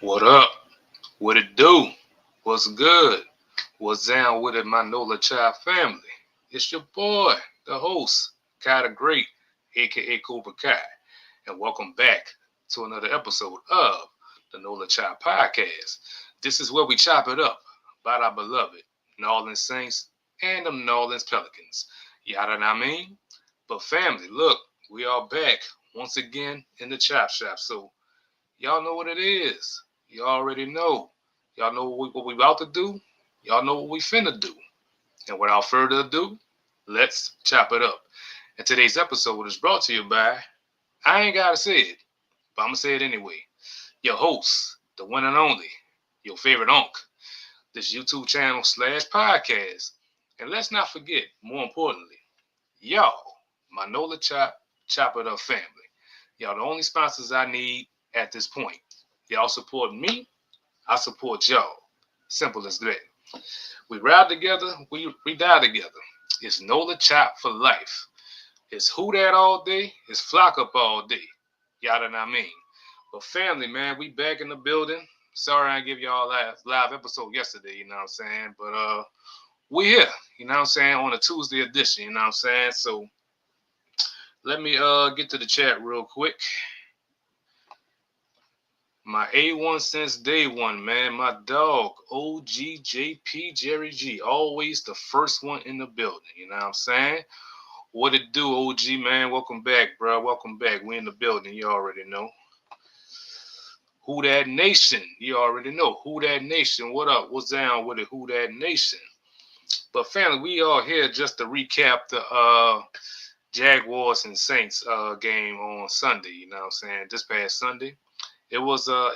What up? What it do? What's good? What's down with it, my Nola Child family? It's your boy, the host, Kai the Great, aka Cobra Kai, and welcome back to another episode of the Nola Child Podcast. This is where we chop it up about our beloved New Orleans Saints and the New Orleans Pelicans. Yada know what I mean? But family, look, we are back once again in the chop shop. So y'all know what it is. You already know. Y'all know what we about to do. Y'all know what we finna do. And without further ado, let's chop it up. And today's episode is brought to you by, I ain't gotta say it, but I'm gonna say it anyway. Your host, the one and only, your favorite unk, this YouTube channel / podcast. And let's not forget, more importantly, y'all, my Nola Chop It Up family. Y'all the only sponsors I need at this point. Y'all support me, I support y'all. Simple as that. We ride together, we die together. It's Nola Chop for life. It's who that all day, it's flock up all day. Y'all know what I mean. But family, man, we back in the building. Sorry I didn't give y'all a live episode yesterday, you know what I'm saying? But we here, you know what I'm saying, on a Tuesday edition, you know what I'm saying? So let me get to the chat real quick. My A1 since day one, man. My dog, OGJP Jerry G. Always the first one in the building. You know what I'm saying? What it do, OG, man? Welcome back, bro. Welcome back. We in the building. You already know. Who That Nation? You already know. Who That Nation? What up? What's down with it? Who That Nation? But family, we are here just to recap the Jaguars and Saints game on Sunday. You know what I'm saying? This past Sunday. It was a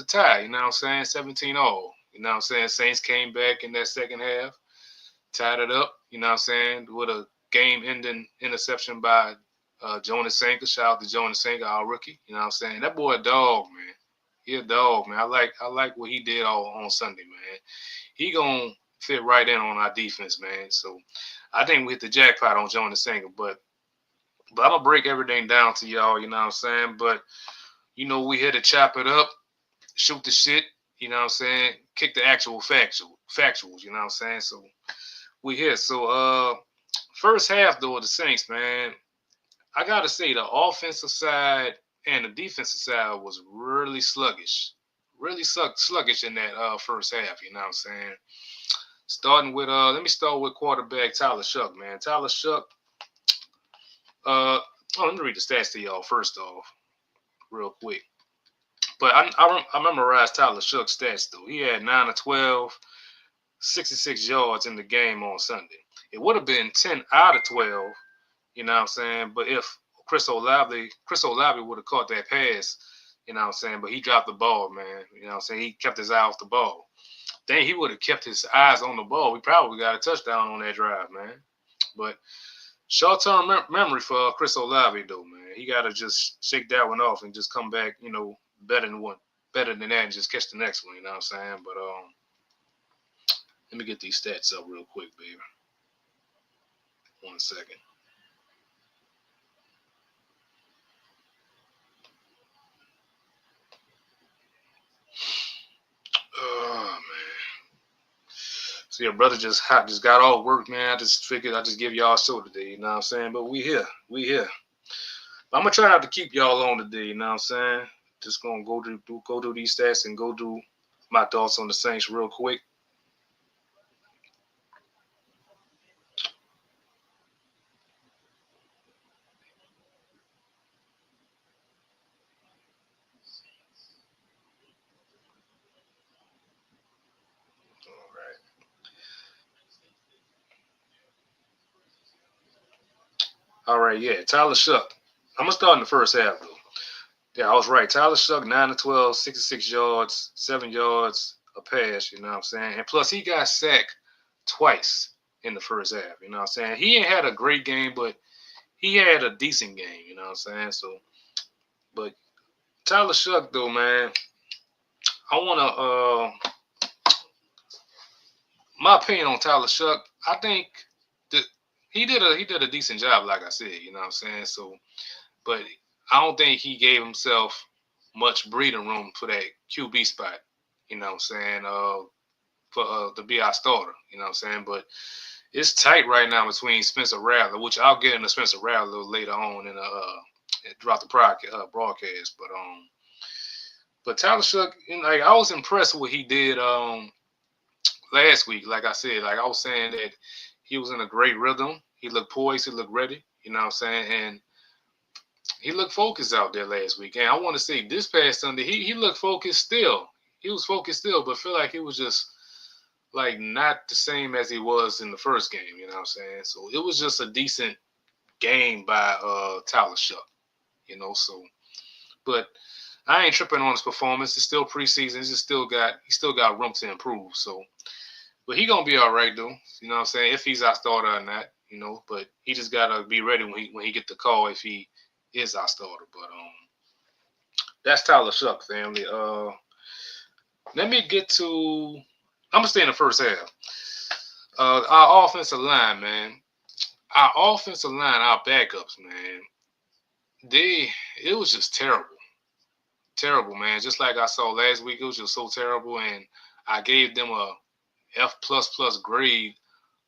tie, you know what I'm saying? 17 all. You know what I'm saying? Saints came back in that second half, tied it up, you know what I'm saying, with a game ending interception by Jonas Sanka. Shout out to Jonas Sanka, our rookie. You know what I'm saying? That boy a dog, man. He a dog, man. I like what he did on Sunday, man. He gonna fit right in on our defense, man. So I think we hit the jackpot on Jonas Sanka, but I'm gonna break everything down to y'all, you know what I'm saying? But you know, we here to chop it up, shoot the shit, you know what I'm saying? Kick the actual factuals, you know what I'm saying? So we here. So first half though of the Saints, man, I gotta say the offensive side and the defensive side was really sluggish. Really sluggish in that first half, you know what I'm saying? Starting with let me start with quarterback Tyler Shough, man. Tyler Shough, let me read the stats to y'all first off, real quick. But I memorized Tyler Shough's stats, though. He had 9 of 12, 66 yards in the game on Sunday. It would have been 10 out of 12, you know what I'm saying? But if Chris Olave would have caught that pass, you know what I'm saying? But he dropped the ball, man. You know what I'm saying? He kept his eye off the ball. Then he would have kept his eyes on the ball. We probably got a touchdown on that drive, man. But short-term memory for Chris Olave, though, man. He got to just shake that one off and just come back, you know, better than that and just catch the next one, you know what I'm saying? But let me get these stats up real quick, baby. 1 second. Oh man. So your brother just got off work, man. I just figured I'd just give y'all a show today, you know what I'm saying? But we here. But I'm gonna try not to keep y'all on today, you know what I'm saying? Just gonna go through these stats and go through my thoughts on the Saints real quick. All right, yeah. Tyler Shough. I'm gonna start in the first half though. Yeah, I was right. Tyler Shough, 9 of 12, 66 yards, 7 yards a pass, you know what I'm saying? And plus he got sacked twice in the first half, you know what I'm saying? He ain't had a great game, but he had a decent game, you know what I'm saying? So, but Tyler Shough though, man, I wanna my opinion on Tyler Shough, I think that he did a decent job, like I said, you know what I'm saying? So, but I don't think he gave himself much breathing room for that QB spot. You know what I'm saying? For to be our starter. You know what I'm saying? But it's tight right now between Spencer Rattler, which I'll get into Spencer Rattler a little later on in throughout the broadcast. But Tyler Shough, like I was impressed with what he did last week. Like I said, like I was saying that he was in a great rhythm. He looked poised. He looked ready. You know what I'm saying? And he looked focused out there last week. And I want to say this past Sunday, he looked focused still. He was focused still, but feel like it was just like not the same as he was in the first game. You know what I'm saying? So it was just a decent game by Tyler Shough. You know, so but I ain't tripping on his performance. It's still preseason. He still got room to improve. So, but he gonna be all right though. You know what I'm saying? If he's our starter or not, you know. But he just gotta be ready when he get the call if he is our starter. But that's Tyler Shough, family. Let me get to. I'm gonna stay in the first half. Our offensive line, man. Our offensive line, our backups, man. It was just terrible, man. Just like I saw last week, it was just so terrible, and I gave them a F plus plus grade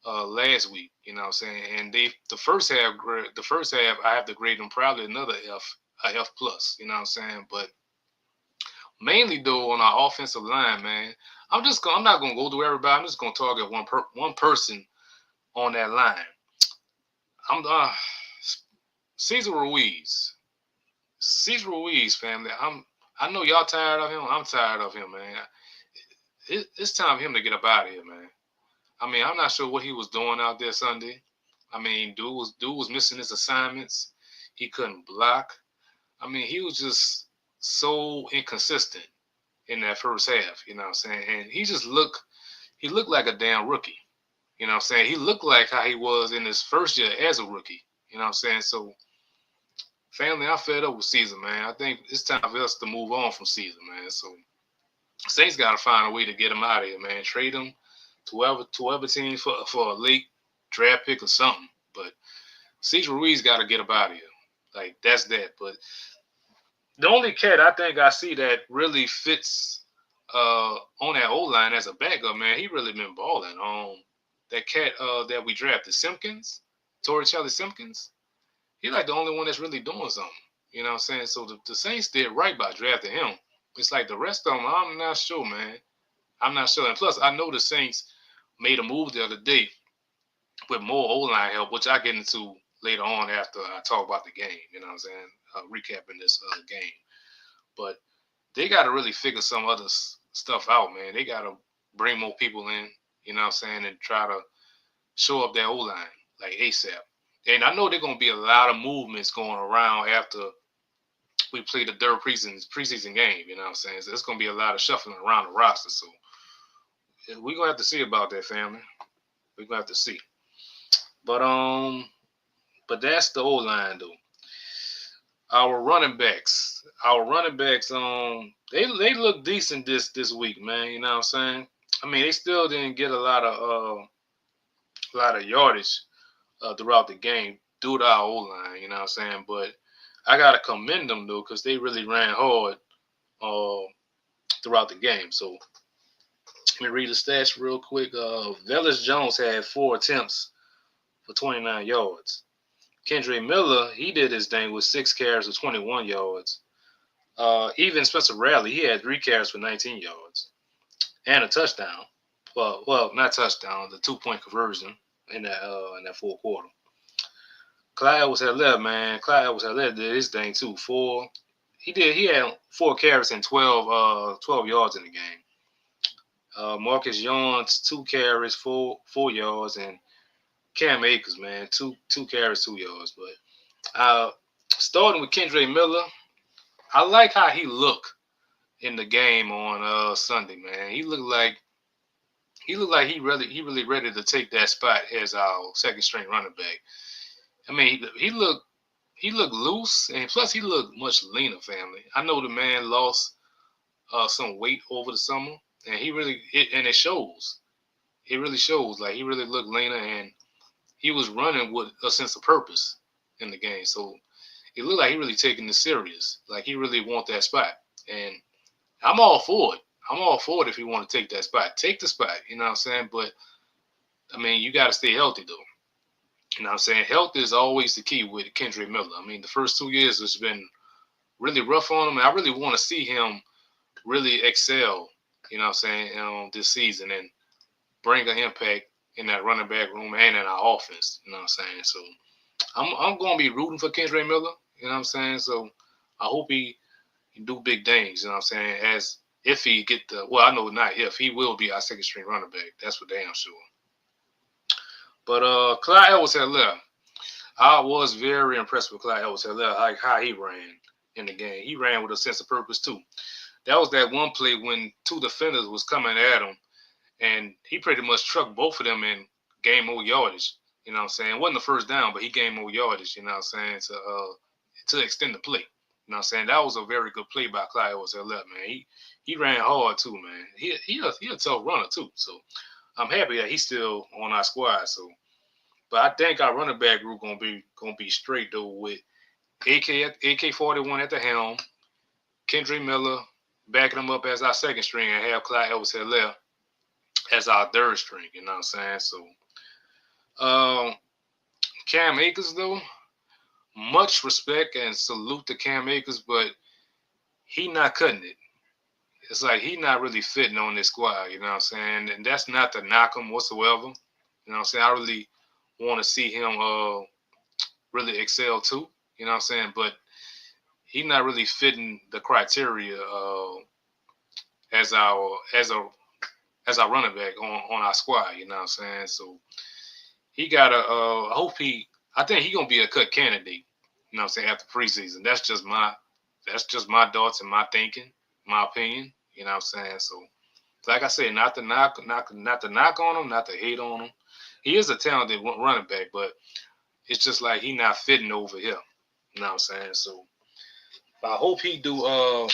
last week. You know what I'm saying? And the first half, I have to grade them probably another a F plus. You know what I'm saying? But mainly though on our offensive line, man, I'm not gonna go through everybody. I'm just gonna target one person on that line. I'm Cesar Ruiz. Cesar Ruiz, family. I know y'all tired of him. I'm tired of him, man. It's time for him to get up out of here, man. I mean, I'm not sure what he was doing out there Sunday. I mean, dude was missing his assignments. He couldn't block. I mean, he was just so inconsistent in that first half. You know what I'm saying? And he looked like a damn rookie. You know what I'm saying? He looked like how he was in his first year as a rookie. You know what I'm saying? So, family, I'm fed up with Caesar, man. I think it's time for us to move on from Caesar, man. So, Saints got to find a way to get him out of here, man. Trade him to whoever team for a late draft pick or something. But Cesar Ruiz got to get up out of here. Like, that's that. But the only cat I think I see that really fits on that O-line as a backup, man, he really been balling. That cat that we drafted, Simpkins, Torricelli Simpkins, he like the only one that's really doing something. You know what I'm saying? So the Saints did right by drafting him. It's like the rest of them, I'm not sure, man. I'm not sure. And plus, I know the Saints made a move the other day with more O-line help, which I get into later on after I talk about the game. You know what I'm saying? Recapping this game. But they got to really figure some other stuff out, man. They got to bring more people in, you know what I'm saying, and try to show up their O-line, like ASAP. And I know there's going to be a lot of movements going around after we play the third preseason game, you know what I'm saying? So there's going to be a lot of shuffling around the roster. So we're going to have to see about that, family. We're going to have to see. But that's the O-line, though. Our running backs, they look decent this week, man. You know what I'm saying? I mean, they still didn't get a lot of yardage throughout the game due to our O-line. You know what I'm saying? But I gotta commend them though, because they really ran hard throughout the game. So let me read the stats real quick. Velus Jones had 4 attempts for 29 yards. Kendre Miller, he did his thing with 6 carries for 21 yards. Even Spencer Rattler, he had 3 carries for 19 yards and a touchdown. Well, not touchdown, the 2-point conversion in that fourth quarter. Clyde Edwards-Helaire, man. Clyde Edwards-Helaire did his thing too. He had 4 carries and 12 yards in the game. Marcus Jones, 2 carries, 4 yards, and Cam Akers, man, two carries, 2 yards. But starting with Kendre Miller, I like how he looked in the game on Sunday, man. He looked like he really ready to take that spot as our second string running back. I mean, he looked loose, and plus he looked much leaner, family. I know the man lost some weight over the summer, and it shows. It really shows. Like, he really looked leaner, and he was running with a sense of purpose in the game. So it looked like he really taking this serious. Like, he really want that spot. And I'm all for it. I'm all for it if you want to take that spot. Take the spot, you know what I'm saying? But, I mean, you got to stay healthy, though. You know what I'm saying? Health is always the key with Kendrick Miller. I mean, the first 2 years has been really rough on him, and I really want to see him really excel, you know what I'm saying, this season and bring an impact in that running back room and in our offense, you know what I'm saying? So I'm going to be rooting for Kendrick Miller, you know what I'm saying? So I hope he do big things, you know what I'm saying, as if he get the, well, I know not if, he will be our second string running back. That's for damn sure. But Clyde Edwards-Helaire, I was very impressed with Clyde Edwards-Helaire, like how he ran in the game. He ran with a sense of purpose too. That was that one play when two defenders was coming at him, and he pretty much trucked both of them and gained more yardage. You know what I'm saying? It wasn't the first down, but he gained more yardage, you know what I'm saying, to extend the play. You know what I'm saying? That was a very good play by Clyde Edwards-Helaire, man. He ran hard too, man. He a tough runner too. So I'm happy that he's still on our squad. So, but I think our running back group gonna be straight though with AK-41 at the helm, Kendrick Miller backing him up as our second string, and have Clyde Edwards-Helaire as our third string. You know what I'm saying? So, Cam Akers though, much respect and salute to Cam Akers, but he not cutting it. It's like he not really fitting on this squad. You know what I'm saying? And that's not to knock him whatsoever. You know what I'm saying? I really want to see him really excel too. You know what I'm saying? But he not really fitting the criteria as our running back on our squad. You know what I'm saying? So he gotta. I think he gonna be a cut candidate. You know what I'm saying? After preseason, that's just my thoughts and my thinking, my opinion. You know what I'm saying? So, like I said, not to knock on him, not to hate on him. He is a talented running back, but it's just like he not fitting over here. You know what I'm saying? So, I hope he do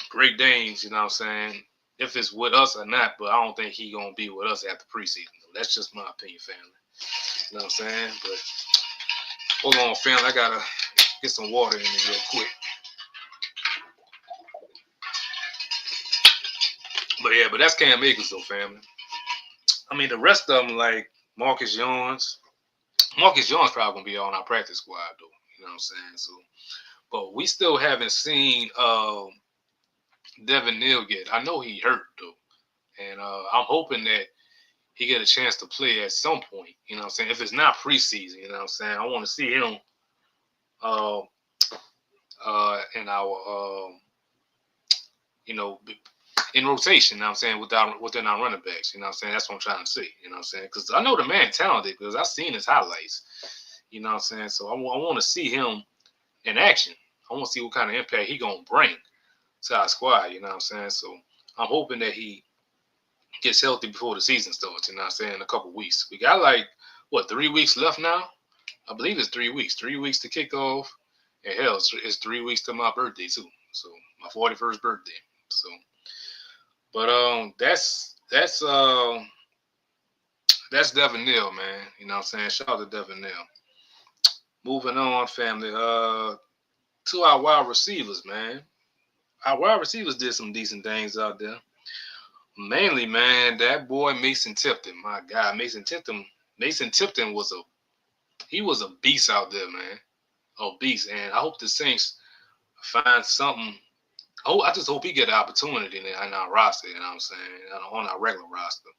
great things. You know what I'm saying? If it's with us or not, but I don't think he gonna be with us after preseason. That's just my opinion, family. You know what I'm saying? But hold on, family. I gotta get some water in me real quick. But that's Cam Akers though, family. I mean, the rest of them, like Marcus Jones probably gonna be on our practice squad though. You know what I'm saying? So, but we still haven't seen Devin Neal yet. I know he hurt though, and I'm hoping that he get a chance to play at some point. You know what I'm saying? If it's not preseason, you know what I'm saying? I want to see him in our in rotation, you know what I'm saying, within our running backs, you know what I'm saying? That's what I'm trying to see, you know what I'm saying? Because I know the man talented because I've seen his highlights, you know what I'm saying? So I want to see him in action. I want to see what kind of impact he going to bring to our squad, you know what I'm saying? So I'm hoping that he gets healthy before the season starts, you know what I'm saying, in a couple weeks. We got 3 weeks left now? I believe it's 3 weeks. 3 weeks to kick off. And hell, it's 3 weeks to my birthday too. So my 41st birthday. So, but that's Devin Neal, man. You know what I'm saying? Shout out to Devin Neal. Moving on, family. To our wide receivers, man. Our wide receivers did some decent things out there. Mainly, man, that boy Mason Tipton. My God, Mason Tipton was a beast out there, man. A beast. And I hope the Saints find something. I just hope he get an opportunity in our roster, you know what I'm saying, on our regular roster.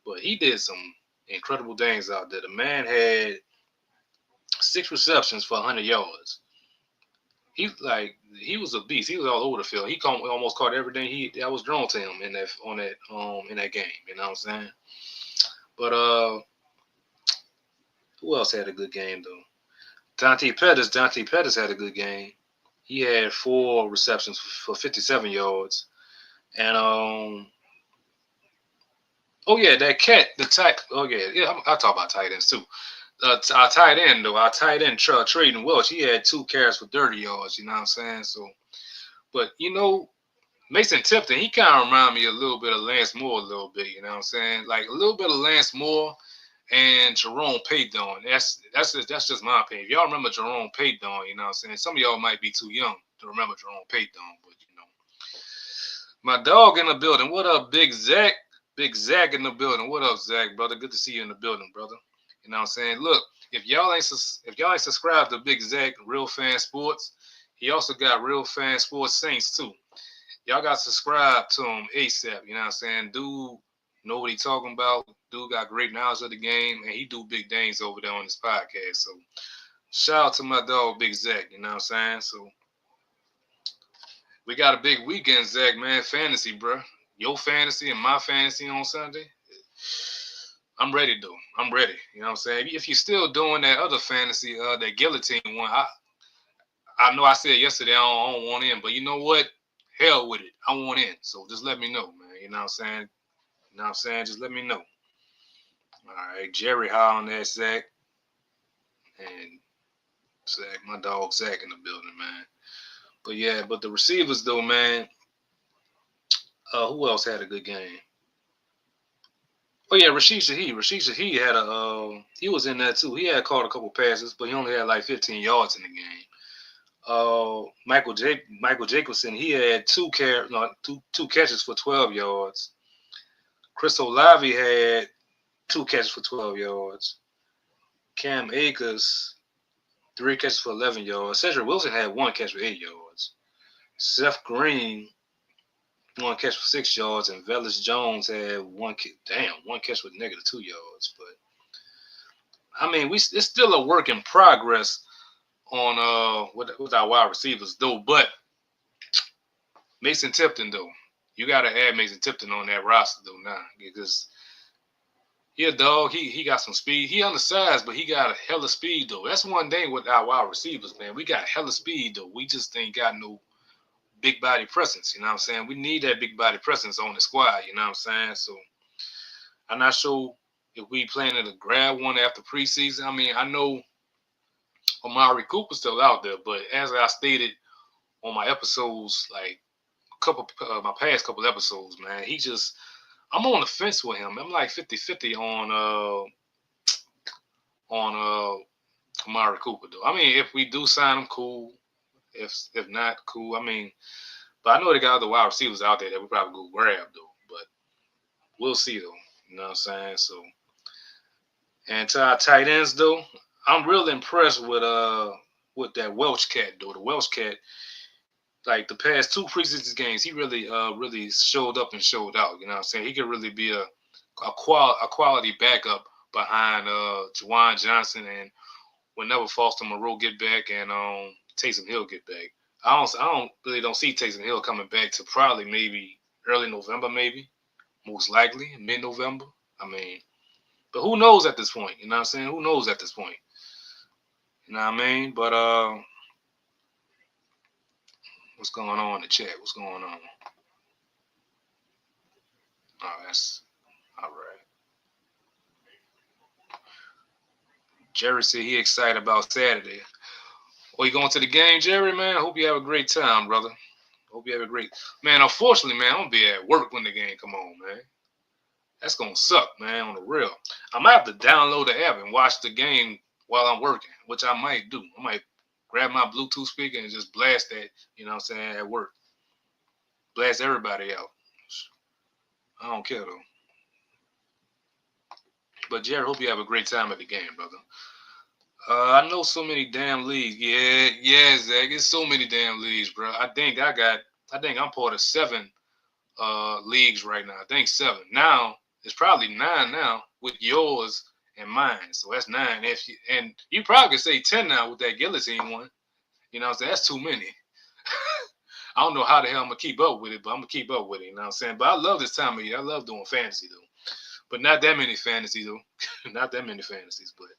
But he did some incredible things out there. The man had 6 receptions for 100 yards. He was a beast. He was all over the field. He almost caught everything that was drawn to him in that game. You know what I'm saying? But who else had a good game though? Dante Pettis had a good game. He had 4 receptions for 57 yards. And that cat, I'll talk about tight ends too. Our tight end Traden Welch, he had 2 carries for 30 yards. You know what I'm saying? So, but Mason Tipton, he kind of remind me a little bit of Lance Moore, a little bit. You know what I'm saying? Like a little bit of Lance Moore and Jerome Payton. That's just my opinion. If y'all remember Jerome Payton, you know what I'm saying? Some of y'all might be too young to remember Jerome Payton, but My dog in the building. What up, Big Zach? Big Zach in the building. What up, Zach, brother? Good to see you in the building, brother. You know what I'm saying? Look, if y'all ain't subscribed to Big Zach, Real Fan Sports, he also got Real Fan Sports Saints too. Y'all got to subscribe to him ASAP. You know what I'm saying? Dude know what he talking about. Dude got great knowledge of the game, and he do big things over there on his podcast. So shout out to my dog, Big Zach. You know what I'm saying? So we got a big weekend, Zach, man. Fantasy, bro. Your fantasy and my fantasy on Sunday. I'm ready, though. I'm ready. You know what I'm saying? If you're still doing that other fantasy, that guillotine one, I know I said yesterday I don't want in, but you know what? Hell with it. I want in. So just let me know, man. You know what I'm saying? You know what I'm saying? Just let me know. All right. Jerry Hall on that, Zach. And Zach, my dog Zach in the building, man. But yeah, but the receivers, though, man. Who else had a good game? Oh yeah, Rashid Shaheed. Rashid Shaheed had he was in there too. He had caught a couple passes, but he only had like 15 yards in the game. Michael Jacobson, he had two catches for 12 yards. Chris Olave had 2 catches for 12 yards. Cam Akers, 3 catches for 11 yards. Cedric Wilson had 1 catch for 8 yards. Seth Green, 1 catch for 6 yards, and Velus Jones had one catch with -2 yards. But I mean, it's still a work in progress on with our wide receivers though. But Mason Tipton though, you got to add Mason Tipton on that roster though now because yeah, dog, he got some speed. He undersized, but he got a hella speed though. That's one thing with our wide receivers, man. We got hella speed though. We just ain't got no big body presence. You know what I'm saying? We need that big body presence on the squad. You know what I'm saying? So I'm not sure if we planning to grab one after preseason. I mean, I know Amari Cooper's still out there, but as I stated on my episodes, like my past couple episodes, man, I'm on the fence with him. I'm like 50-50 on Amari Cooper though. I mean, if we do sign him, cool. If not, cool. I mean, but I know they got other wide receivers out there that we probably go grab though. But we'll see though. You know what I'm saying? So, and to our tight ends though, I'm real impressed with that Welch cat though. The Welch cat, like the past 2 preseason games, he really showed up and showed out. You know what I'm saying? He could really be a quality backup behind Juwan Johnson and whenever Foster Moreau get back and Taysom Hill get back. I don't see Taysom Hill coming back to probably maybe early November, maybe most likely mid-November. I mean, but who knows at this point? You know what I'm saying? Who knows at this point? You know what I mean? But what's going on in the chat? What's going on? Oh, that's all right. Jerry said he excited about Saturday. Oh, you going to the game, Jerry, man? I hope you have a great time, brother. Hope you have a great man. Unfortunately, man, I'm gonna be at work when the game come on, man. That's gonna suck, man, on the real. I might have to download the app and watch the game while I'm working, which I might do. I might grab my Bluetooth speaker and just blast that, you know what I'm saying, at work. Blast everybody out. I don't care though. But Jerry, hope you have a great time at the game, brother. I know so many damn leagues. Yeah, Zach. It's so many damn leagues, bro. I think I'm part of 7 leagues right now. I think 7. Now it's probably 9 now with yours and mine. So that's 9. And you probably could say 10 now with that guillotine one. You know what I'm saying? That's too many. I don't know how the hell I'm gonna keep up with it, but I'm gonna keep up with it. You know what I'm saying? But I love this time of year. I love doing fantasy though. But not that many fantasies though. Not that many fantasies, but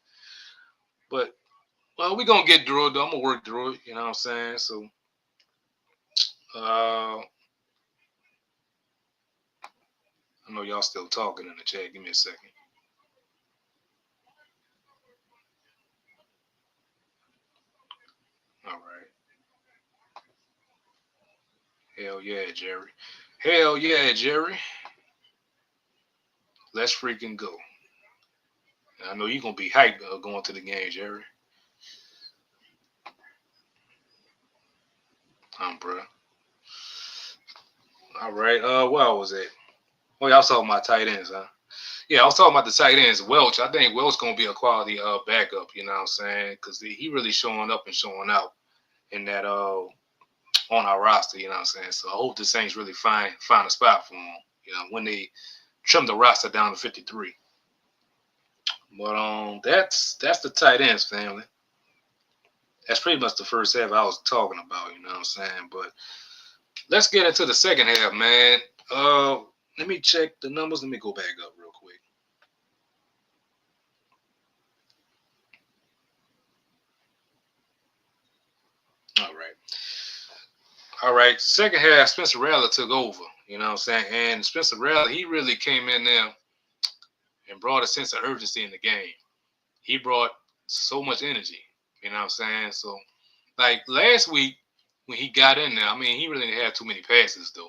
well, we're gonna get through it though. I'm gonna work through it, you know what I'm saying? So I know y'all still talking in the chat. Give me a second. All right. Hell yeah, Jerry. Hell yeah, Jerry. Let's freaking go. I know you're gonna be hyped going to the game, Jerry. Bruh. All right. Where was it? Oh, yeah, I was talking about tight ends, huh? Yeah, I was talking about the tight ends. Welch, I think Welch gonna be a quality backup. You know what I'm saying? Because he really showing up and showing out in that on our roster. You know what I'm saying? So I hope the Saints really find a spot for him. You know, when they trim the roster down to 53. But that's the tight ends family. That's pretty much the first half I was talking about. You know what I'm saying? But let's get into the second half, man. Uh, Let me check the numbers. Let me go back up real quick. All right. All right. Second half, Spencer Rattler took over. You know what I'm saying? And Spencer Rattler, he really came in there and brought a sense of urgency in the game. He brought so much energy. You know what I'm saying? So, like last week when he got in there, I mean, he really didn't have too many passes though.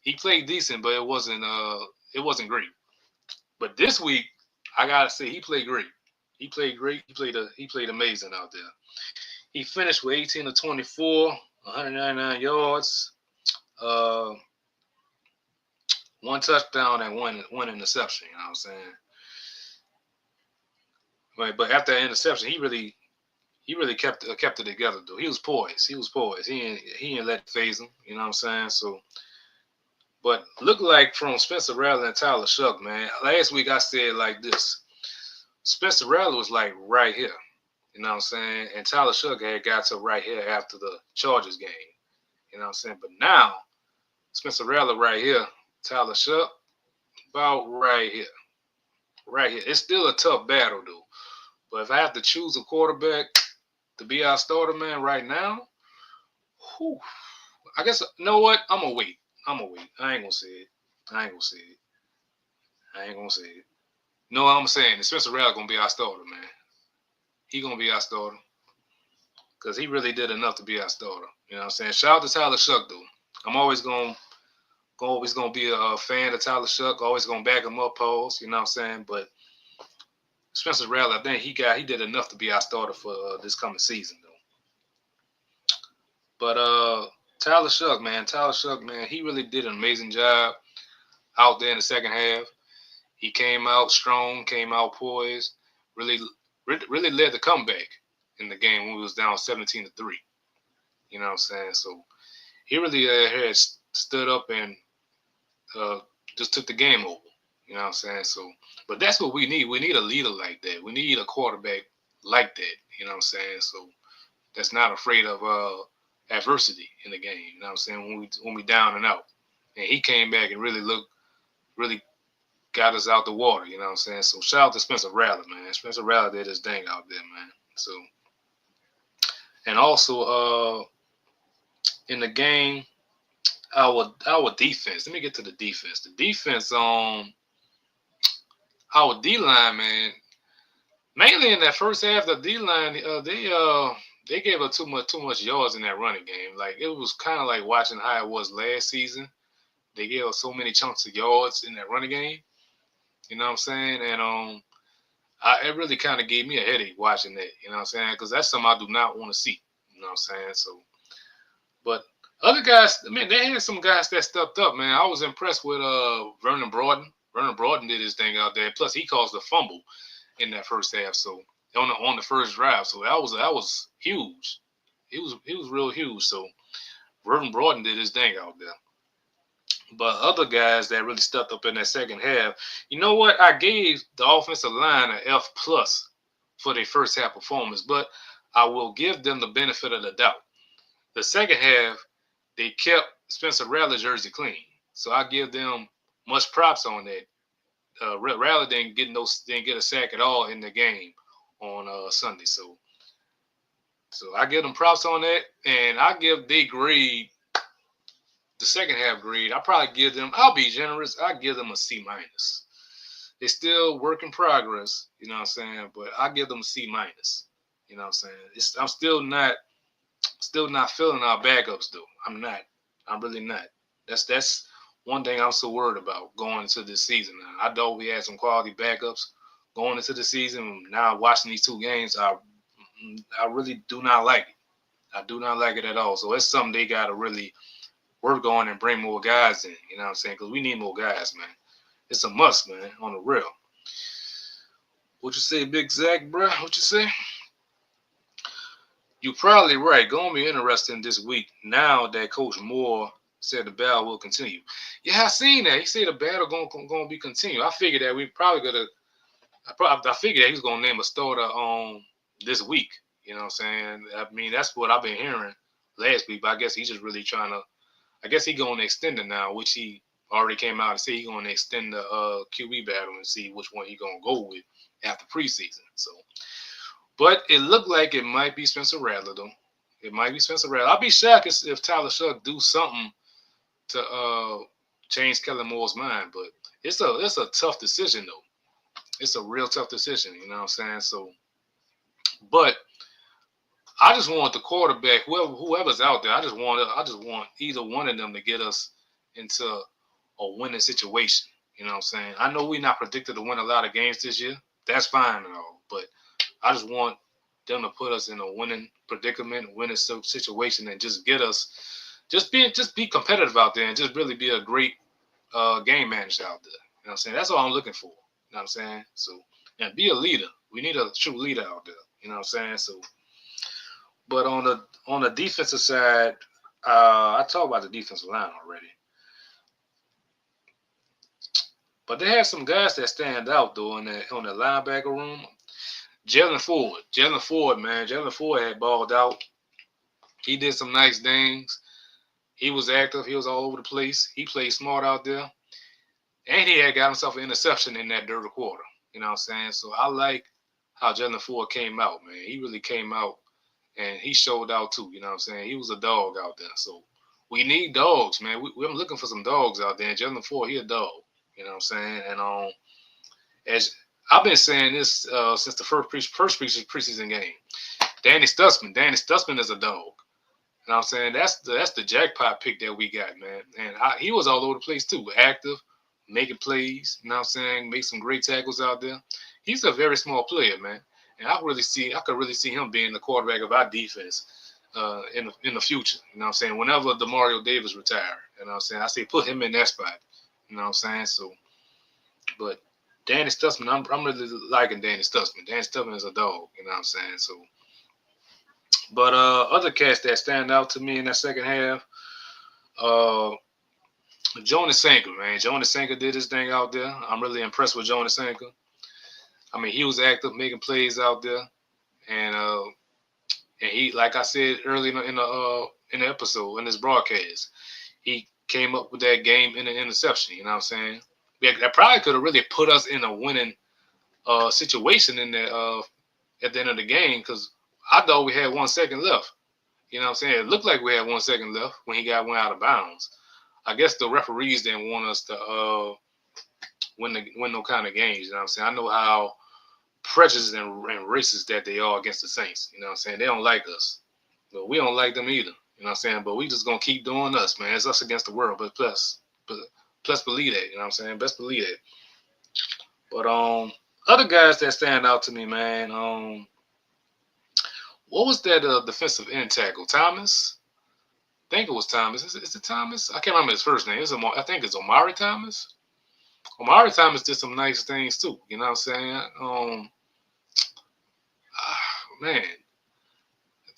He played decent, but it wasn't great. But this week, I gotta say, he played great. He played great. He played amazing out there. He finished with 18 to 24, 199 yards, uh, one touchdown and one interception. You know what I'm saying? But after that interception, he really kept it together though. He was poised. He was poised. He didn't let it phase him. You know what I'm saying? So, but look like from Spencer Rattler and Tyler Shough, man. Last week I said like this: Spencer Rattler was like right here. You know what I'm saying? And Tyler Shough had got to right here after the Chargers game. You know what I'm saying? But now Spencer Rattler right here, Tyler Shough about right here. Right here. It's still a tough battle though. But if I have to choose a quarterback to be our starter, man, right now, whew, I guess you know what? I'm gonna wait. I'm gonna wait. I ain't gonna say it. I ain't gonna say it. I ain't gonna say it. No, I'm saying Spencer Rattler gonna be our starter, man. He gonna be our starter because he really did enough to be our starter. You know what I'm saying? Shout out to Tyler Shough though. I'm always gonna be a fan of Tyler Shough. Always gonna back him up, pause. You know what I'm saying? But Spencer Rattler, I think he did enough to be our starter for this coming season though. But Tyler Shough, man, he really did an amazing job out there in the second half. He came out strong, came out poised, really, really led the comeback in the game when we was down 17-3. You know what I'm saying? So he really had stood up and uh, just took the game over. You know what I'm saying? So, but that's what we need. We need a leader like that. We need a quarterback like that. You know what I'm saying? So that's not afraid of adversity in the game. You know what I'm saying? When we down and out, and he came back and really got us out the water. You know what I'm saying? So shout out to Spencer Rattler, man. Spencer Rattler did his thing out there, man. So and also in the game, our defense. Let me get to the defense. The defense our D line, man. Mainly in that first half, the D line they gave up too much yards in that running game. Like it was kind of like watching how it was last season. They gave us so many chunks of yards in that running game. You know what I'm saying? And it really kind of gave me a headache watching that. You know what I'm saying? Because that's something I do not want to see. You know what I'm saying? So, but other guys, I mean, they had some guys that stepped up, man. I was impressed with Vernon Broughton. Vernon Broughton did his thing out there. Plus, he caused a fumble in that first half. So on the first drive, so that was huge. He was real huge. So Vernon Broughton did his thing out there. But other guys that really stepped up in that second half, you know what? I gave the offensive line an F plus for their first half performance, but I will give them the benefit of the doubt. The second half, they kept Spencer Rattler's jersey clean, so I give them much props on that. Rattler didn't get a sack at all in the game on Sunday, so I give them props on that, and I give they grade the second half grade. I'll be generous. I give them a C minus. It's still work in progress, you know what I'm saying? But I give them a C minus. You know what I'm saying? I'm still not feeling our backups though. I'm not. I'm really not. That's one thing I'm so worried about going into this season. Now, I know we had some quality backups going into the season. Now watching these two games, I really do not like it. I do not like it at all. So it's something they gotta really work on and bring more guys in. You know what I'm saying? Because we need more guys, man. It's a must, man, on the real. What you say, Big Zach, bro? What you say? You're probably right. Gonna be interesting this week now that Coach Moore said the battle will continue. Yeah, I seen that. He said the battle gonna be continued. I figured that we probably gonna. I figured that he was gonna name a starter on this week. You know what I'm saying? I mean, that's what I've been hearing last week. But I guess he's just really trying to. I guess he gonna extend it now, which he already came out and said he gonna extend the QB battle and see which one he gonna go with after preseason. So. But it looked like it might be Spencer Rattler, though. It might be Spencer Rattler. I'll be shocked if Tyler Shough do something to change Kellen Moore's mind. But it's a tough decision, though. It's a real tough decision. You know what I'm saying? So, but I just want the quarterback, whoever's out there. I just want either one of them to get us into a winning situation. You know what I'm saying? I know we're not predicted to win a lot of games this year. That's fine and all, but I just want them to put us in a winning predicament, winning situation, and just get us, just be competitive out there, and just really be a great game manager out there. You know what I'm saying? That's all I'm looking for. You know what I'm saying? So, and be a leader. We need a true leader out there. You know what I'm saying? So, but on the defensive side, I talked about the defensive line already. But they have some guys that stand out though on the linebacker room. Jalen Ford, man. Jalen Ford had balled out. He did some nice things. He was active. He was all over the place. He played smart out there. And he had got himself an interception in that third quarter. You know what I'm saying? So I like how Jalen Ford came out, man. He really came out and he showed out too. You know what I'm saying? He was a dog out there. So we need dogs, man. We're looking for some dogs out there. And Jalen Ford, he a dog. You know what I'm saying? And as I've been saying this since the first preseason game. Danny Stutzman is a dog. You know what I'm saying? That's the jackpot pick that we got, man. And he was all over the place too, active, making plays. You know what I'm saying? Make some great tackles out there. He's a very small player, man. And I could really see him being the quarterback of our defense in the future. You know what I'm saying? Whenever DeMario Davis retire, you know what I'm saying? I say put him in that spot. You know what I'm saying? So, but Danny Stutzman, I'm really liking Danny Stutzman. Danny Stutzman is a dog. You know what I'm saying? So, but other cats that stand out to me in that second half, Jonas Sanker, man. Jonas Sanker did his thing out there. I'm really impressed with Jonas Sanker. I mean, he was active, making plays out there, and he, like I said earlier in the episode, in this broadcast, he came up with that game in an interception. You know what I'm saying? Yeah, that probably could have really put us in a winning situation in that at the end of the game because I thought we had 1 second left. You know what I'm saying? It looked like we had 1 second left when he got one out of bounds. I guess the referees didn't want us to win no kind of games. You know what I'm saying? I know how prejudiced and racist that they are against the Saints. You know what I'm saying? They don't like us. But we don't like them either. You know what I'm saying? But we just going to keep doing us, man. It's us against the world. But plus believe that. You know what I'm saying? Best believe that. But other guys that stand out to me, man, what was that defensive end tackle? Thomas? I think it was Thomas. Is it Thomas? I can't remember his first name. I think it's Omari Thomas. Omari Thomas did some nice things too. You know what I'm saying? Man,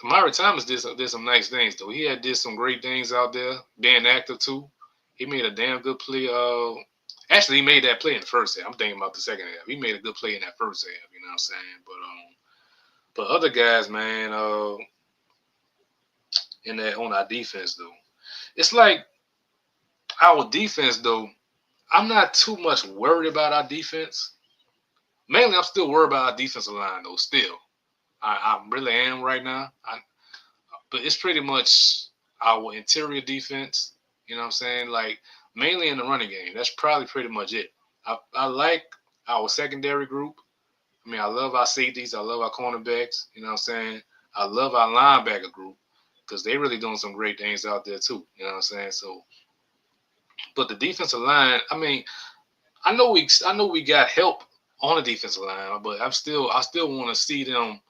Omari Thomas did some nice things though. He did some great things out there, being active too. He made a damn good play. Actually, he made that play in the first half. I'm thinking about the second half. He made a good play in that first half. You know what I'm saying? But other guys, man, on our defense though, it's like our defense though. I'm not too much worried about our defense. Mainly, I'm still worried about our defensive line though. Still, I really am right now. But it's pretty much our interior defense. You know what I'm saying? Like mainly in the running game. That's probably pretty much it. I like our secondary group. I mean, I love our safeties. I love our cornerbacks. You know what I'm saying? I love our linebacker group because they really doing some great things out there too. You know what I'm saying? So, but the defensive line, I mean, I know we got help on the defensive line, but I still want to see them.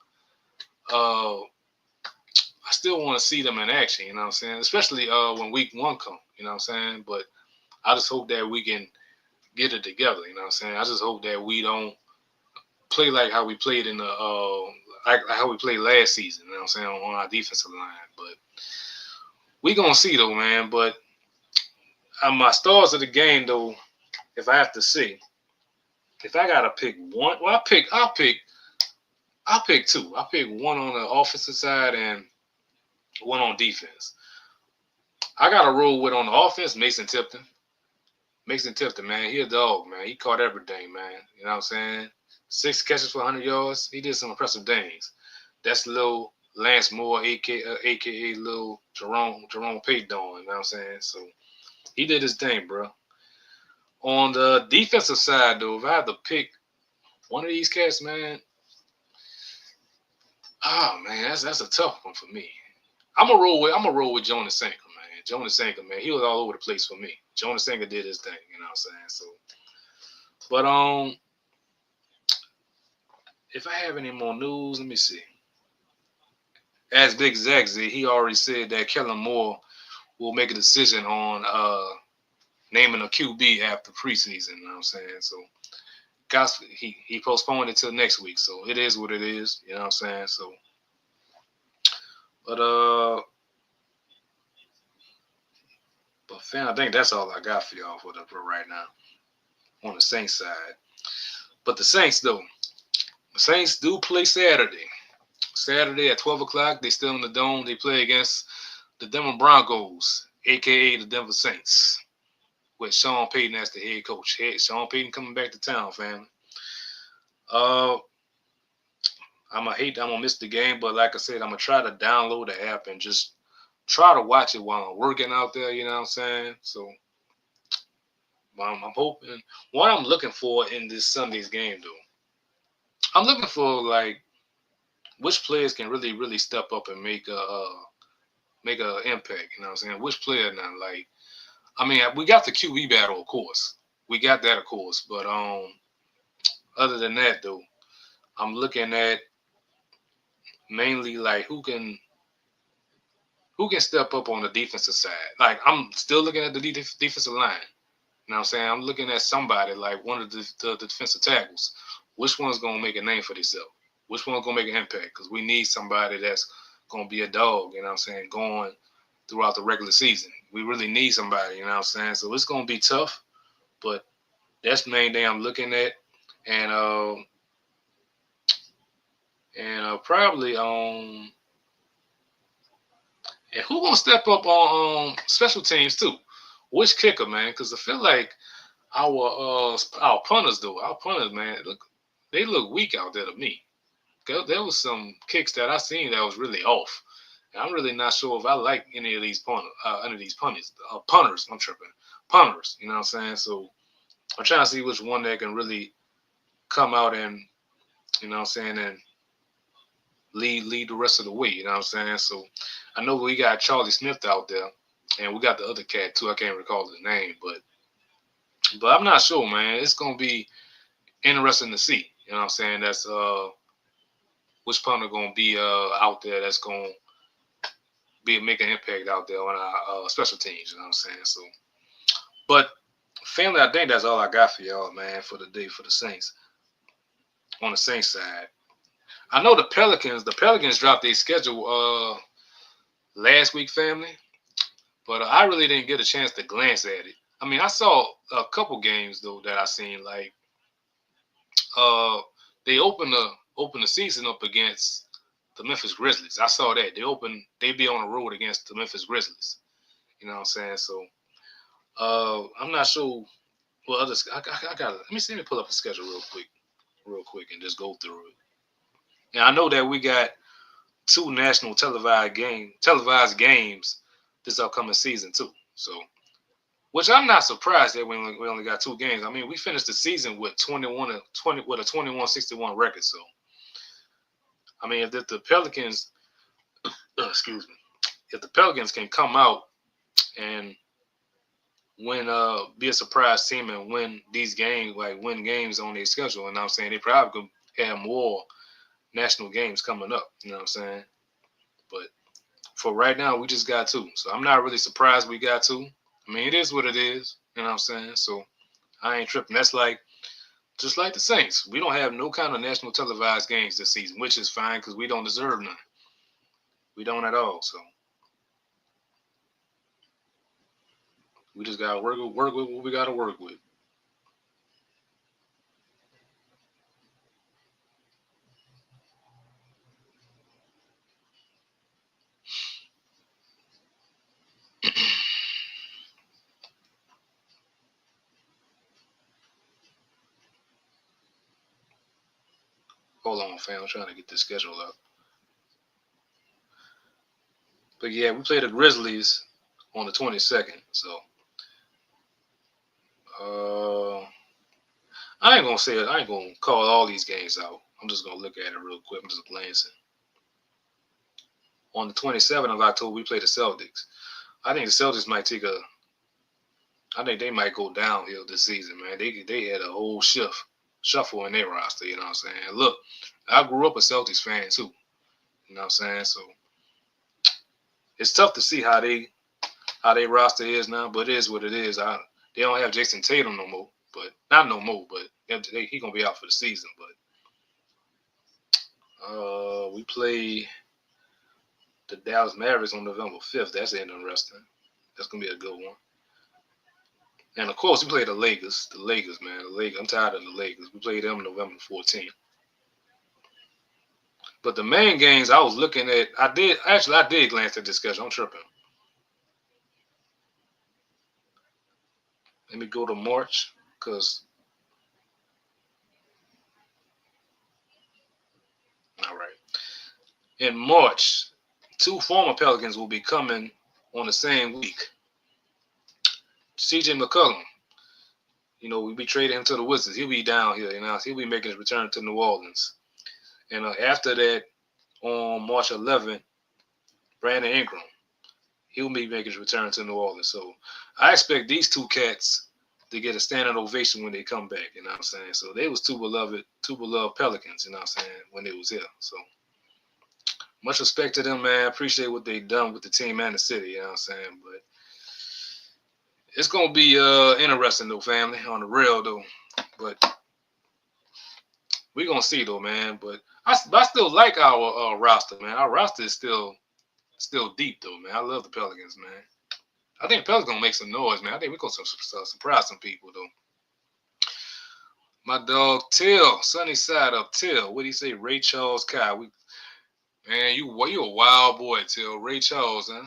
still want to see them in action, you know what I'm saying? Especially when week 1 come, you know what I'm saying? But I just hope that we can get it together, you know what I'm saying? I just hope that we don't play like how we played in the like how we played last season, you know what I'm saying, on our defensive line. But we gonna see though, man. But my stars of the game though, if I have to see, if I gotta pick one, well, I'll pick two. I'll pick one on the offensive side and one on defense. I got to roll with on the offense, Mason Tipton. Mason Tipton, man, he a dog, man. He caught everything, man. You know what I'm saying? 6 catches for 100 yards. He did some impressive things. That's little Lance Moore, aka little Jerome Payton, you know what I'm saying? So he did his thing, bro. On the defensive side, though, if I had to pick one of these cats, man, oh man, that's a tough one for me. I'm gonna roll with Jonas Sanker, man. Jonas Sanker, man, he was all over the place for me. Jonas Sanker did his thing, you know what I'm saying? So, but if I have any more news, let me see. As Big Zach said, he already said that Kellen Moore will make a decision on naming a QB after preseason. You know what I'm saying? So, guys, he postponed it till next week. So it is what it is. You know what I'm saying? So, but fam, I think that's all I got for y'all for right now on the Saints side. But the Saints though, the Saints do play Saturday. Saturday at 12 o'clock. They still in the dome. They play against the Denver Broncos, aka the Denver Saints, with Sean Payton as the head coach. Sean Payton coming back to town, family. I'm gonna miss the game, but like I said, I'm gonna try to download the app and just try to watch it while I'm working out there. You know what I'm saying? So I'm hoping. What I'm looking for in this Sunday's game, though, I'm looking for like which players can really step up and make a impact. You know what I'm saying? Which player now? Like, I mean, we got the QB battle, of course. We got that, of course. But other than that, though, I'm looking at mainly like who can step up on the defensive side. Like, I'm still looking at the defensive line. You know what I'm saying? I'm looking at somebody like one of the defensive tackles. Which one's gonna make a name for themselves? Which one's gonna make an impact? Because we need somebody that's gonna be a dog. You know what I'm saying? Going throughout the regular season, we really need somebody. You know what I'm saying? So it's gonna be tough, but that's the main thing I'm looking at, and probably and who gonna step up on special teams too? Which kicker, man? Because I feel like our punters though, man, they look weak out there to me. There was some kicks that I seen that was really off. And I'm really not sure if I like any of these punters. I'm tripping, punters. You know what I'm saying? So I'm trying to see which one that can really come out and, you know what I'm saying, and lead the rest of the way. You know what I'm saying? So I know we got Charlie Smith out there, and we got the other cat too. I can't recall the name, but I'm not sure, man. It's gonna be interesting to see. You know what I'm saying? That's which punter gonna be out there that's gonna be making an impact out there on our special teams. You know what I'm saying? So, but family, I think that's all I got for y'all, man, for the day for the Saints. On the Saints side, I know the Pelicans dropped their schedule last week, family, but I really didn't get a chance to glance at it. I mean, I saw a couple games though that I seen like they opened the season up against the Memphis Grizzlies. I saw that they be on the road against the Memphis Grizzlies. You know what I'm saying? So I'm not sure what others. I got. Let me see. Let me pull up the schedule real quick, and just go through it. And I know that we got two national televised games this upcoming season too. So, which I'm not surprised that we only got two games. I mean, we finished the season with 21-20 with a 21-61 record. So, I mean, if the Pelicans, excuse me, if the Pelicans can come out and be a surprise team and win these games, like win games on their schedule, and I'm saying they probably could have more national games coming up. You know what I'm saying? But for right now, we just got 2. So I'm not really surprised we got 2. I mean, it is what it is. You know what I'm saying? So I ain't tripping. That's like just like the Saints. We don't have no kind of national televised games this season, which is fine because we don't deserve none. We don't at all. So we just gotta work with what we gotta work with. Hold on, fam. I'm trying to get this schedule up. But yeah, we play the Grizzlies on the 22nd. So I ain't gonna say it. I ain't gonna call all these games out. I'm just gonna look at it real quick. I'm just glancing. On the 27th of October, we play the Celtics. I think the Celtics might take a. I think they might go downhill this season, man. They had a whole shuffle in their roster. You know what I'm saying? Look, I grew up a Celtics fan too. You know what I'm saying? So it's tough to see how they roster is now, but it is what it is. They don't have Jason Tatum no more, but not no more, but he gonna be out for the season. But we play the Dallas Mavericks on November 5th. That's interesting. That's gonna be a good one. And of course, we play the Lakers. The Lakers, man. The Lakers. I'm tired of the Lakers. We play them November 14th. But the main games I was looking at, I did glance at the schedule. I'm tripping. Let me go to March, cause all right. In March, 2 former Pelicans will be coming on the same week. CJ McCollum, we be trading him to the Wizards. He'll be down here, he'll be making his return to New Orleans. And after that, on March 11th, Brandon Ingram, he'll be making his return to New Orleans. So I expect these 2 cats to get a standing ovation when they come back. You know what I'm saying? So they was two beloved Pelicans. You know what I'm saying, when they was here. So much respect to them, man. Appreciate what they done with the team and the city. You know what I'm saying? But it's gonna be interesting though, family, on the real though. But we gonna see though, man. But I still like our roster, man. Our roster is still deep though, man. I love the Pelicans, man. I think the Pelicans gonna make some noise, man. I think we're gonna surprise some people though. My dog Till, sunny side up Till. What do you say, Ray Charles Kai? Man, you a wild boy, Till. Ray Charles, huh?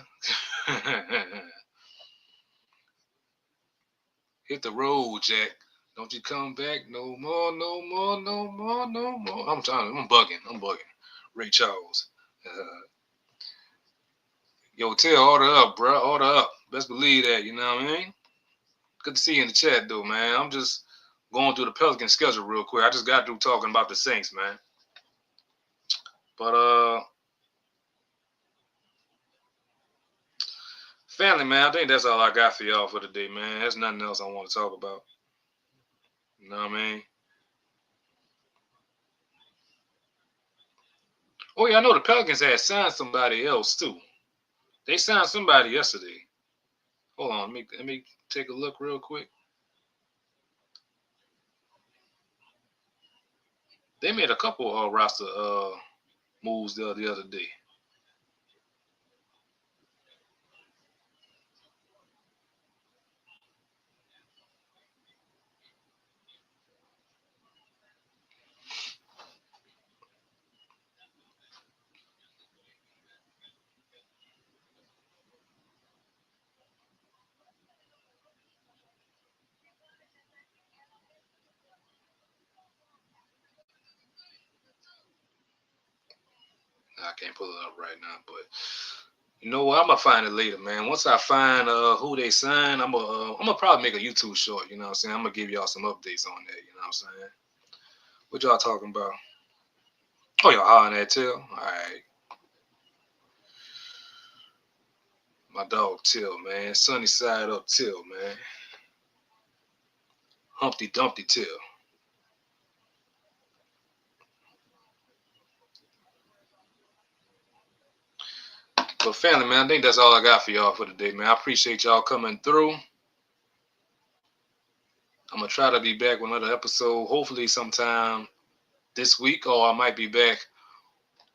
Hit the road, Jack. Don't you come back no more, no more, no more, no more. I'm bugging. Ray Charles. Yo, Till, order up, bro. Order up. Best believe that, you know what I mean? Good to see you in the chat, though, man. I'm just going through the Pelican schedule real quick. I just got through talking about the Saints, man. But, family, man, I think that's all I got for y'all for today, man. There's nothing else I want to talk about. You know what I mean? Oh, yeah, I know the Pelicans had signed somebody else, too. They signed somebody yesterday. Hold on, let me take a look real quick. They made a couple roster moves the other day. I can't pull it up right now, but you know what? I'm gonna find it later, man. Once I find who they signed, I'm gonna probably make a YouTube short. You know what I'm saying? I'm gonna give y'all some updates on that. You know what I'm saying? What y'all talking about? Oh, y'all hollering at Till? All right. My dog Till, man. Sunny side up Till, man. Humpty Dumpty Till. But family, man, I think that's all I got for y'all for today, man. I appreciate y'all coming through. I'm going to try to be back with another episode, hopefully sometime this week, or I might be back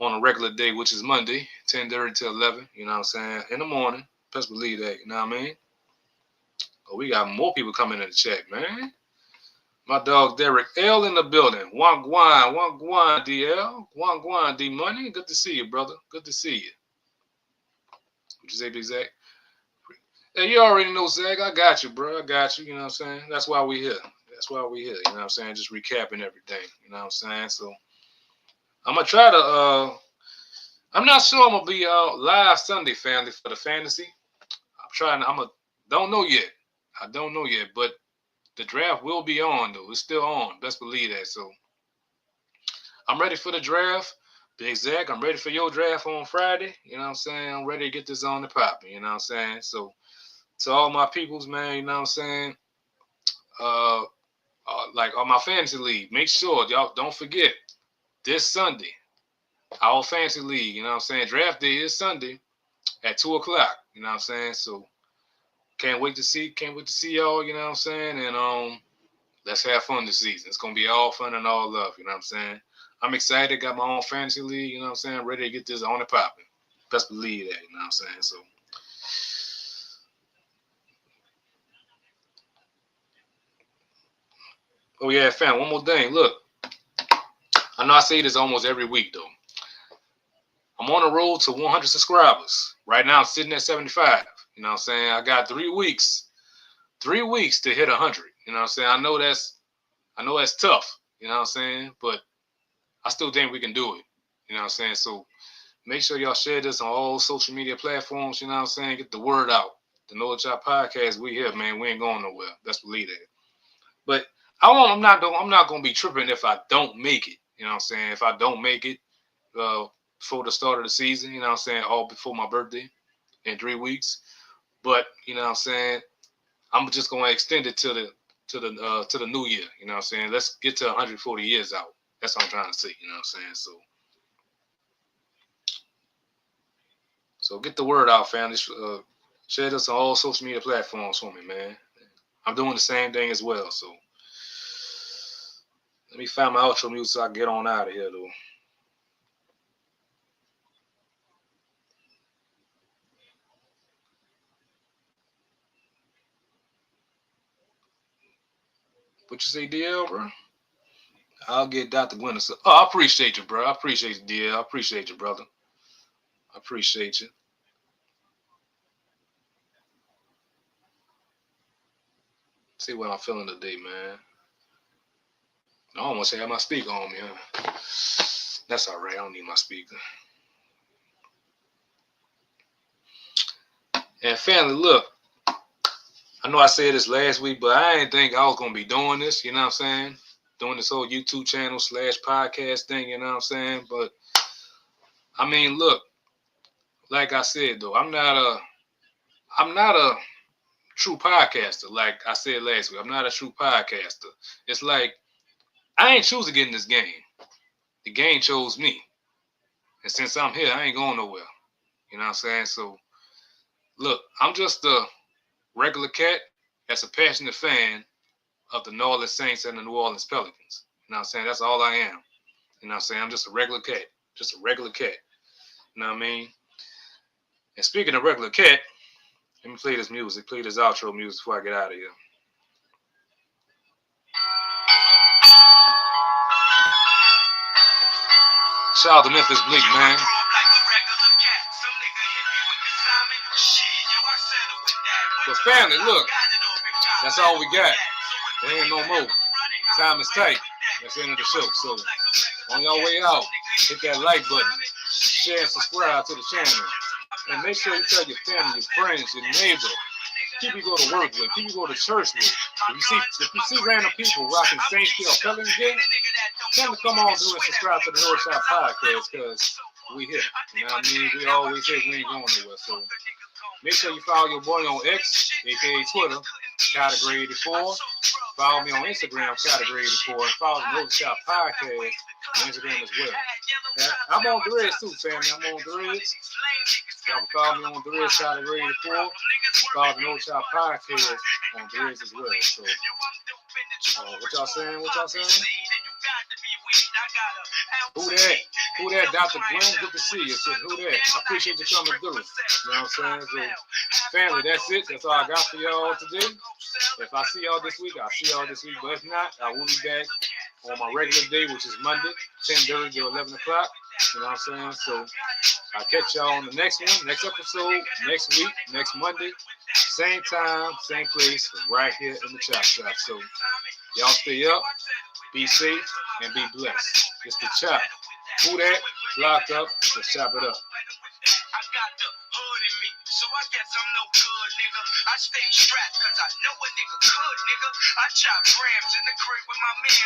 on a regular day, which is Monday, 10:30 to 11, you know what I'm saying, in the morning. Best believe that, you know what I mean? Oh, we got more people coming in the chat, man. My dog Derek L in the building. Wagwan, DL. Wagwan, D Money. Good to see you, brother. Good to see you. What you say, Big Zach? Hey, you already know, Zach. I got you, bro. I got you. You know what I'm saying? That's why we here. That's why we here. You know what I'm saying? Just recapping everything. You know what I'm saying? So I'm gonna try to. I'm not sure I'm gonna be live Sunday, family, for the fantasy. I'm trying. Don't know yet. I don't know yet, but the draft will be on though. It's still on. Best believe that. So I'm ready for the draft. Big Zach, I'm ready for your draft on Friday. You know what I'm saying? I'm ready to get this on the popping. You know what I'm saying? So to all my peoples, man, you know what I'm saying? Like on my fantasy league, make sure y'all don't forget this Sunday, our fantasy league. You know what I'm saying? Draft day is Sunday at 2:00. You know what I'm saying? So can't wait to see y'all. You know what I'm saying? And let's have fun this season. It's gonna be all fun and all love. You know what I'm saying? I'm excited. Got my own fantasy league. You know what I'm saying? Ready to get this on and popping. Best believe that. You know what I'm saying? So. Oh yeah, fam. One more thing. Look, I know I say this almost every week though. I'm on the road to 100 subscribers. Right now, I'm sitting at 75. You know what I'm saying? I got 3 weeks. 3 weeks to hit 100. You know what I'm saying? I know that's tough. You know what I'm saying? But I still think we can do it. You know what I'm saying? So make sure y'all share this on all social media platforms. You know what I'm saying? Get the word out. The Know It Y'all podcast, we here, man. We ain't going nowhere. Best believe that. But I'm not gonna be tripping if I don't make it. You know what I'm saying? If I don't make it before the start of the season, you know what I'm saying, all before my birthday in 3 weeks. But you know what I'm saying, I'm just gonna extend it to the new year. You know what I'm saying? Let's get to 140 years out. That's what I'm trying to say. You know what I'm saying? So get the word out, family. Share this on all social media platforms for me, man. I'm doing the same thing as well. So let me find my outro music so I can get on out of here, though. What you say, DL, bro? I'll get Dr. Gwyneth. Oh, I appreciate you, bro. I appreciate you, DL. I appreciate you, brother. I appreciate you. See what I'm feeling today, man. I almost have my speaker on me, huh? That's all right. I don't need my speaker. And family, look, I know I said this last week, but I didn't think I was going to be doing this, you know what I'm saying? Doing this whole YouTube channel / podcast thing, you know what I'm saying? But, I mean, look, like I said, though, I'm not a true podcaster. Like I said last week, I'm not a true podcaster. It's like, I ain't choose to get in this game. The game chose me. And since I'm here, I ain't going nowhere. You know what I'm saying? So, look, I'm just a regular cat that's a passionate fan of the New Orleans Saints and the New Orleans Pelicans. You know what I'm saying? That's all I am. You know what I'm saying? I'm just a regular cat. Just a regular cat. You know what I mean? And speaking of regular cat, let me play this music. Play this outro music before I get out of here. Shout out to Memphis Bleak, man. But family, look, that's all we got. There ain't no more. Time is tight. That's the end of the show. So, on your way out, hit that like button, share and subscribe to the channel. And make sure you tell your family, your friends, your neighbor, people you go to work with, people you go to church with. If you see random people rocking Saints or Pelicans gear, tell them to come on through and subscribe to the North Shop Podcast, because we here. You know what I mean? We always here. We ain't going nowhere. So make sure you follow your boy on X, aka Twitter, Category 84. Follow me on Instagram, Category 84, and follow the North Shop Podcast on Instagram as well. I'm on Threads too, family. I'm on Threads. Y'all can follow me on Threads, Shot Ready to Pull. Follow the No Child Podcast on Threads as well. So, what y'all saying? What y'all saying? Who that? Who that? Dr. Glenn? Good to see you. So, who that? I appreciate you coming through. You know what I'm saying? So, family, that's it. That's all I got for y'all today. If I see y'all this week, I'll see y'all this week. But if not, I will be back on my regular day, which is Monday, 10:30 to 11 o'clock. You know what I'm saying? So, I'll catch y'all on the next one, next episode, next week, next Monday. Same time, same place, right here in the Chop Shop. So, y'all stay up, be safe, and be blessed. It's the Chop. Who that? Locked up. Let's chop it up. I got the hood in me, so I guess I'm no good, nigga. I stay strapped cause I know a nigga could, nigga. I chop grams in the crib with my man.